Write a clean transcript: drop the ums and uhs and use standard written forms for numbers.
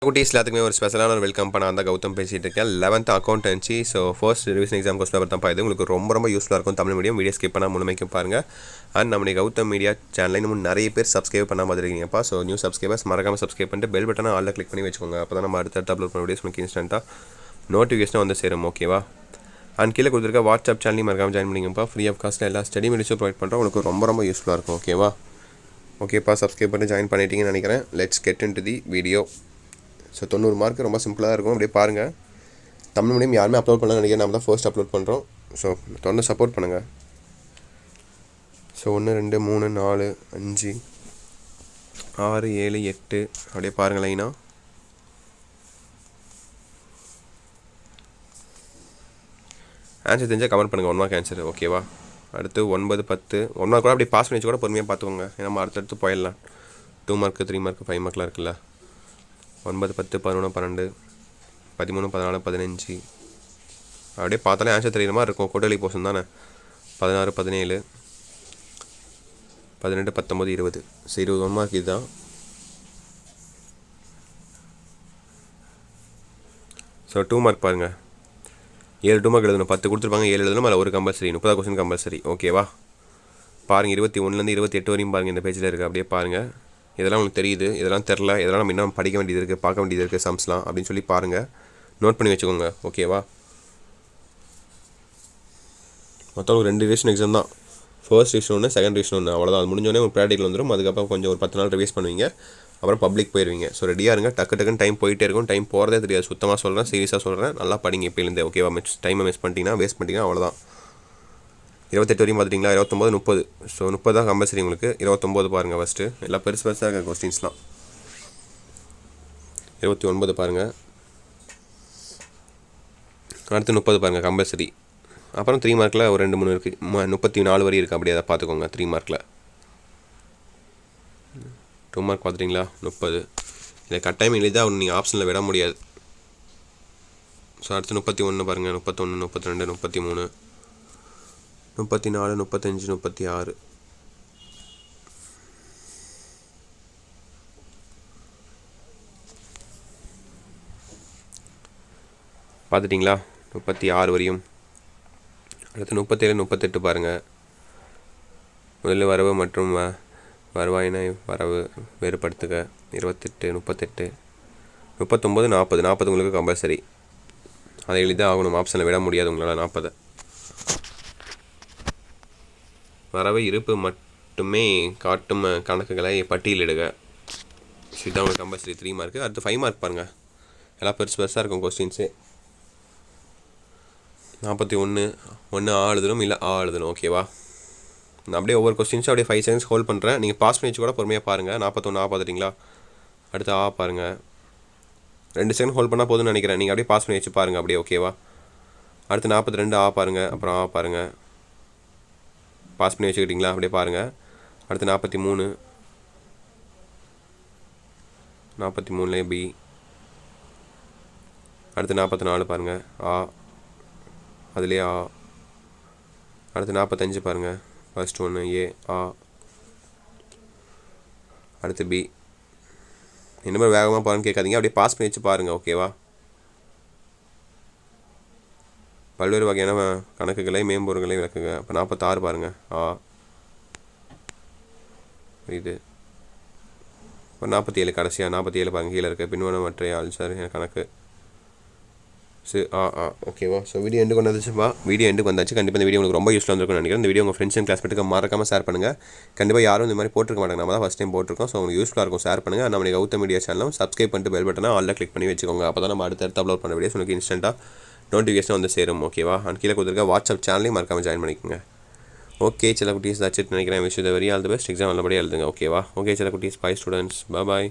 குட்டீஸ் எல்லாத்துக்குமே ஒரு ஸ்பெஷலான ஒரு வெல்கம் பண்ண அந்த கௌதம் பேசிகிட்டு இருக்கேன். 11th accountancy. So first revision exam question paper தான் இது உங்களுக்கு ரொம்ப யூஸ்ஃபுல்லாக இருக்கும். தமிழ் மீடியம் வீடியோ ஸ்கிப் பண்ணால் முழுமைக்கும் பாருங்கள். அண்ட் நம்முடைய கௌதம் மீடியா சேனலில் இன்னும் நிறைய பேர் சப்ஸ்கிரைப் பண்ணாமல் பார்த்துருக்கீங்கப்பா. ஸோ நியூ சப்ஸ்கிரைபர்ஸ் மறக்காமல் சப்ஸ்கிரைப் பண்ணிட்டு பெல் பட்டனை ஆலில் கிளிக் பண்ணி வச்சுக்கோங்க. அப்போ தான் நம்ம அடுத்த அப்லோட் பண்ண வீடியோஸ் உங்களுக்கு இன்ஸ்டன்ட்டாக நோட்டிஃபிகேஷனாக வந்து சேரும். ஓகேவா? அண்ட் கீழே கொடுத்துருக்க வாட்ஸ்அப் சேனலையும் மறக்காமல் ஜாயின் பண்ணிங்கப்பா. ஃப்ரீ ஆஃப் காஸ்ட்டில் எல்லா ஸ்டடி மெட்டீரியல்ஸும் ப்ரொவைட் பண்ணுறோம். உங்களுக்கு ரொம்ப யூஸ்ஃபுல்லாக இருக்கும். ஓகேப்பா சப்ஸ்கிரைப் பண்ணி ஜாயின் பண்ணிட்டீங்கன்னு நினைக்கிறேன். Let's get into the video. So 90 mark ரொம்ப சிம்பிளாக இருக்கும். அப்படியே பாருங்கள். தமிழ் மீடியம் யாருமே அப்லோட் பண்ணலாம் நினைக்கிறேன். நம்ம தான் ஃபர்ஸ்ட் அப்லோட் பண்ணுறோம். ஸோ தொடர்ந்து சப்போர்ட் பண்ணுங்கள். ஸோ 1 2 3 4 5 6 7 8 அப்படியே பாருங்கள் லைனாக. ஆன்சர் தெரிஞ்சால் கமெண்ட் பண்ணுங்கள். 1 மார்க் ஆன்சர். ஓகேவா? அடுத்து 9 10 1 மார்க் கூட அப்படியே பாஸ் பண்ணி வச்சு கூட பொறுமையாக பார்த்துக்கோங்க. ஏன்னா நம்ம அடுத்தடுத்து போயிடலாம். 2 மார்க் 3 மார்க் 5 மார்க்லாம் இருக்குல்ல. 9 10 11 12 13 14 15 அப்படியே பார்த்தாலே ஆன்சர் தெரியுற மாதிரி இருக்கும். கோட்டலி போர்ஷன் தானே. 16 17 18 19 20. சரி 21 மார்க் இதுதான். ஸோ 2 மார்க் பாருங்கள். 7 2 மார்க் எழுதணும். 10 கொடுத்துருப்பாங்க, 7 எழுதணும். அதில் ஒரு கம்பல்சரி. 30 question compulsory. ஓகேவா? பாருங்கள். 21லேருந்து 28 வரையும் பாருங்கள். இந்த பேஜில் இருக்குது. அப்படியே பாருங்கள். இதெல்லாம் உங்களுக்கு தெரியுது, இதெல்லாம் தெரில, இதெல்லாம் நம்ம இன்னும் படிக்க வேண்டியது இருக்குது, பார்க்க வேண்டியது இருக்குது சம்ஸ்லாம் அப்படின்னு சொல்லி பாருங்கள். நோட் பண்ணி வச்சுக்கோங்க. ஓகேவா? மொத்தம் ஒரு 2 ரிவிஷன் எக்ஸாம் தான். ஃபர்ஸ்ட் ரிவிஷன் ஒன்று, செகண்ட் ரிவிஷன் ஒன்று. அவ்வளோதான். அது முடிஞ்சோடனே ஒரு ப்ராக்டிக்கல் வந்துடும். அதுக்கப்புறம் கொஞ்சம் ஒரு 10 நாள் ரிவைஸ் பண்ணுவீங்க. அப்புறம் பப்ளிக் போயிடுவீங்க. ஸோ ரெடியாக இருங்க. டக்குன்னு டைம் போயிட்டே இருக்கும். டைம் போகிறதே தெரியாது. சுத்தமாக சொல்கிறேன், சீரியஸாக சொல்கிறேன். நல்லா படிங்க இப்போலேருந்தே. ஓகேவா? டைமை மிஸ் பண்ணிட்டீங்கன்னா வேஸ்ட் பண்ணிட்டீங்கன்னா அவ்வளோதான். 28 வரையும் பார்த்துட்டிங்களா? 29 30. ஸோ 30 தான் கம்பல்சரி உங்களுக்கு. 29 பாருங்கள் ஃபஸ்ட்டு. எல்லாம் பெருசாக இருக்க கொஸ்டின்ஸ்லாம். 29 பாருங்கள். அடுத்து 30 பாருங்கள் கம்பல்சரி. அப்புறம் 3 மார்க்கில் ஒரு 2 3 இருக்குது. 34 வரையும் இருக்குது. அப்படியே அதை பார்த்துக்கோங்க. 3 மார்க்கில் 2 மார்க் பார்த்துட்டிங்களா? 30. இதை கட்டாயம் எழுதி தான் நீங்கள் ஆப்ஷனில் விட முடியாது. ஸோ அடுத்து 31 பாருங்கள். 31 32 33 34 35 36. பார்த்துட்டிங்களா? 36 வரையும். அடுத்து 37 38 பாருங்கள். முதலில் வரவு மற்றும் வருவாயினை வரவு வேறுபடுத்துக. 28 38 39 40. 40 உங்களுக்கு கம்பல்சரி. அதை எழுதிதான் ஆகணும். ஆப்ஷனில் விட முடியாது உங்களால். 40 வரவு இருப்பு மட்டுமே காட்டும் கணக்குகளை பட்டியலிடுக. இதுதான் உங்களுக்கு கம்பல்சரி. 3 மார்க்கு. அடுத்து 5 மார்க் பாருங்கள். எல்லாம் பெருசாக இருக்கும் கொஸ்டின்ஸு. 41 1 ஆ எழுதணும், இல்லை ஆ எழுதணும். ஓகேவா? நான் அப்படியே ஒவ்வொரு கொஸ்டின்ஸும் அப்படியே 5 செகண்ட்ஸ் ஹோல்ட் பண்ணுறேன். நீங்கள் பாஸ் பண்ணி வச்சு கூட பொறுமையாக பாருங்கள். 41 ஆ பார்த்துட்டிங்களா? அடுத்து ஆ பாருங்கள். 2 செகண்ட் ஹோல்ட் பண்ணால் போதும்னு நினைக்கிறேன். நீங்கள் அப்படியே பாஸ் பண்ணி வச்சு பாருங்கள். அப்படியே ஓகேவா? அடுத்து 42 ஆ பாருங்கள். அப்புறம் ஆ பாருங்கள். பாஸ் பண்ணி வச்சுக்கிட்டிங்களா? அப்படியே பாருங்கள். அடுத்து 43 43லே பி. அடுத்து 44 பாருங்கள். ஆ. அதுலேயே ஆ. அடுத்து 45 பாருங்கள். ஃபர்ஸ்ட் ஒன்று ஏ ஆ. அடுத்து பி. இந்த மாதிரி வேகமாக பாருன்னு கேட்காதீங்க. அப்படியே பாஸ் பண்ணி வச்சு பாருங்கள். ஓகேவா? பல்வேறு வகையான கணக்குகளை மேம்பொருள்களை விளக்குங்க. அப்போ 46 பாருங்கள். ஆ. இது இப்போ 47 கடைசியாக 47 பாருங்கள். கீழே இருக்க பின்வனவற்றை ஆல்சார் கணக்கு ஓகேவா? ஸோ வீடியோ எண்டுக்கு வந்துச்சுப்பா. வீடியோ எண்டுக்கு வந்தாச்சு. கண்டிப்பாக இந்த வீடியோ உங்களுக்கு ரொம்ப யூஸ்ஃபுல்லாக இருக்கும்னு நினைக்கிறேன். இந்த வீடியோ உங்கள் ஃப்ரெண்ட்ஸ் அண்ட் கிளாஸ்மேட்டுக்கு மறக்காமல் ஷேர் பண்ணுங்கள். கண்டிப்பாக யாரும் இந்த மாதிரி போட்டிருக்க மாட்டாங்க. நம்ம தான் ஃபஸ்ட் டைம் போட்டிருக்கோம். ஸோ உங்களுக்கு யூஸ்ஃபுல்லாக இருக்கும். ஷேர் பண்ணுங்கள். நம்ம கௌதம் மீடியா சேனலும் சப்ஸ்கிரைப் பண்ணிட்டு பெல் பட்டனை ஆல்ல கிளிக் பண்ணி வச்சுக்கோங்க. அப்போ தான் நம்ம அடுத்தடுத்து அப்லோட் பண்ண வீடியோஸ் உங்களுக்கு இன்ஸ்டன்ட்டாக நோட்டிஃபிகேஷன் வந்து சேரும். ஓகேவா? அண்ட் கீழே கொடுத்துருக்க வாட்ஸ்அப் சேனலையும் மறக்காமல் ஜாயின் பண்ணிக்கோங்க. ஓகே சில குட்டீஸ் தச்சுட்டு நினைக்கிறேன். Wish the very all the best. Exam நல்லபடியாக எழுதுங்க. ஓகேவா? ஓகே சில குட்டீஸ். Bye students. பாய்.